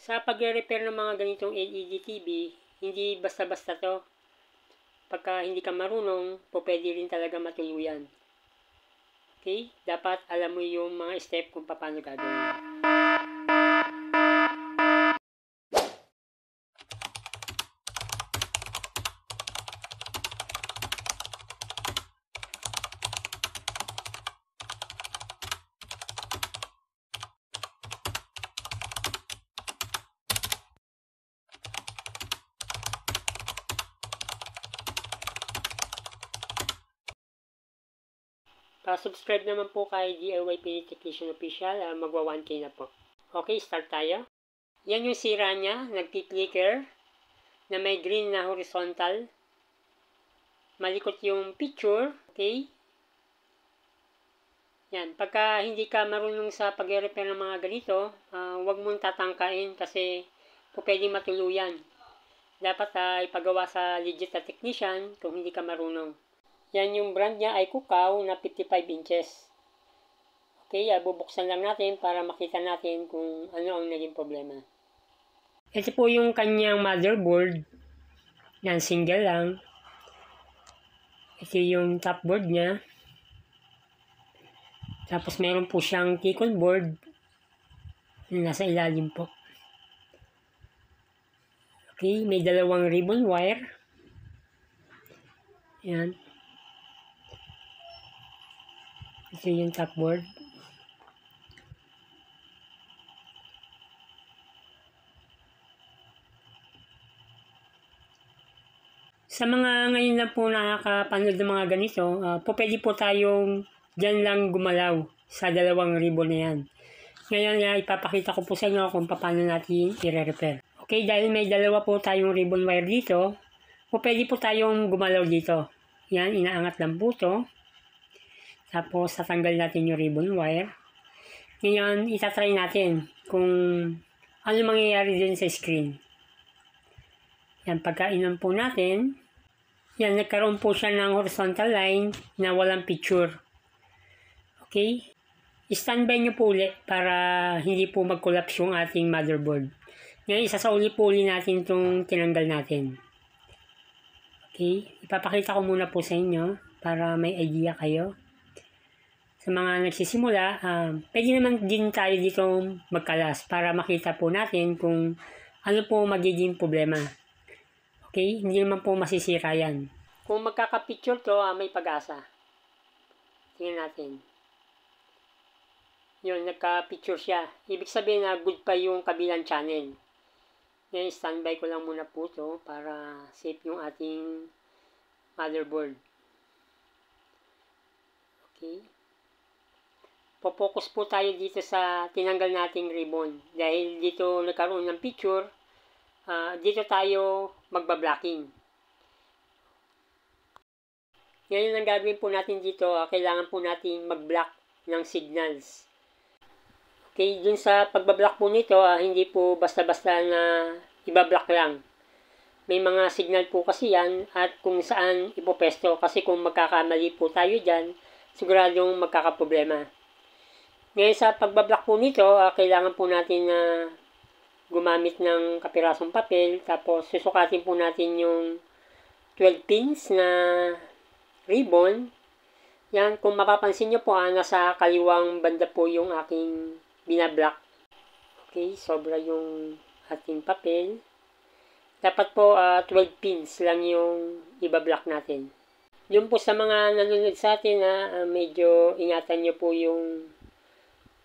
Sa pagre-repair ng mga ganitong LED TV, hindi basta-basta to. Pagka hindi ka marunong, pwede rin talaga matuluyan. Okay? Dapat alam mo yung mga step kung paano gagawin. Pa-subscribe naman po kay DIY Pinoy Technician Official, magwa 1K na po. Okay, start tayo. Yan yung sira niya, nagpi-flicker na may green na horizontal. Malikot yung picture, okay? Yan, pagka hindi ka marunong sa pag-repair ng mga ganito, huwag mong tatangkain kasi pwede matuluyan. Dapat ipagawa sa legit na technician kung hindi ka marunong. Yan yung brand niya ay Kukaw na 55 inches. Okay, bubuksan lang natin para makita natin kung ano ang naging problema. Ito po yung kanyang motherboard. Yan, single lang. Ito yung top board niya. Tapos meron po siyang T-con board. Nasa ilalim po. Okay, may dalawang ribbon wire. Yan. Ito yung top board. Sa mga ngayon lang po nakakapanood ng mga ganito, pwede po tayong dyan lang gumalaw sa dalawang ribbon na yan. Ngayon, ipapakita ko po sa inyo kung paano natin i-repair. Okay, dahil may dalawa po tayong ribbon wire dito, pwede po tayong gumalaw dito. Yan, inaangat lang po ito. Tapos, tatanggal natin yung ribbon wire. Ngayon, itatry natin kung ano mangyayari din sa screen. Yan, pagkainan po natin, yan, nagkaroon po siya ng horizontal line na walang picture. Okay? Standby nyo po ulit para hindi po mag-collapse yung ating motherboard. Ngayon, isasauli po ulit natin itong tinanggal natin. Okay? Ipapakita ko muna po sa inyo para may idea kayo. Sa mga nagsisimula, pwede naman din tayo dito magkalas para makita po natin kung ano po magiging problema. Okay? Hindi naman po masisira yan. Kung magkaka-picture to, may pag-asa. Tingnan natin. Yun, nagka-picture siya. Ibig sabihin na good pa yung kabilang channel. Ngayon, standby ko lang muna po to para safe yung ating motherboard. Okay. Focus po tayo dito sa tinanggal nating ribbon. Dahil dito nagkaroon ng picture, dito tayo magbablocking. Ngayon ang gagawin po natin dito, kailangan po natin mag-block ng signals. Okay, dun sa pagbablock po nito, hindi po basta-basta na ibablock lang. May mga signal po kasi yan at kung saan ipopesto. Kasi kung magkakamali po tayo dyan, siguradong magkakaproblema. Ngayon sa pagbablock po nito, kailangan po natin na gumamit ng kapirasong papel. Tapos susukatin po natin yung 12 pins na ribbon. Yan, kung mapapansin nyo po, nasa kaliwang banda po yung aking binablock. Okay, sobra yung ating papel. Dapat po 12 pins lang yung ibablock natin. Yung po sa mga nanonood sa atin na medyo ingatan nyo po yung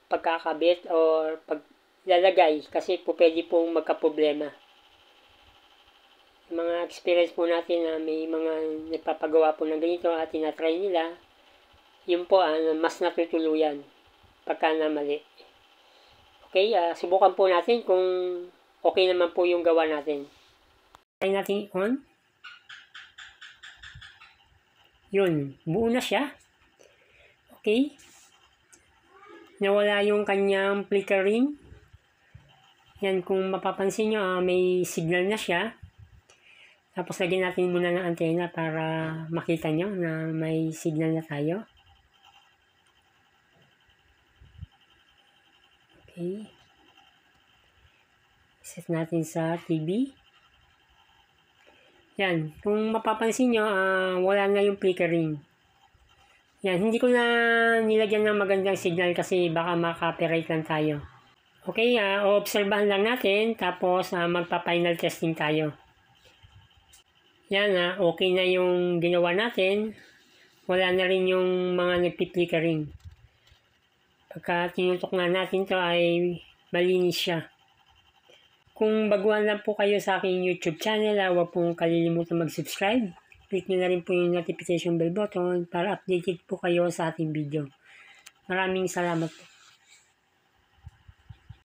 pagkakabit o paglalagay kasi po pwede pong magkaproblema. Yung mga experience po natin na may mga nagpapagawa po ng ganito at tinatry nila, yun po mas natutuluyan pagka namali. Okay, subukan po natin kung okay naman po yung gawa natin. Try natin on. Yun, buo na siya. Okay. Nawala yung kanyang flickering. Yan, kung mapapansin nyo, may signal na siya. Tapos lagyan natin muna ng antena para makita nyo na may signal na tayo. Okay. Set natin sa TV. Yan. Kung mapapansin nyo, wala na yung flickering. Yan. Hindi ko na nilagyan ng magandang signal kasi baka maka-copyright lang tayo. Okay, obserbahan lang natin. Tapos, magpa-final testing tayo. Yan, okay na yung ginawa natin. Wala na rin yung mga nagpi-flickering. Pagka tinutok nga natin to ay malinis siya. Kung baguhan lang po kayo sa aking YouTube channel, huwag pong kalilimutan mag-subscribe. Click nyo na rin po yung notification bell button para updated po kayo sa ating video. Maraming salamat po.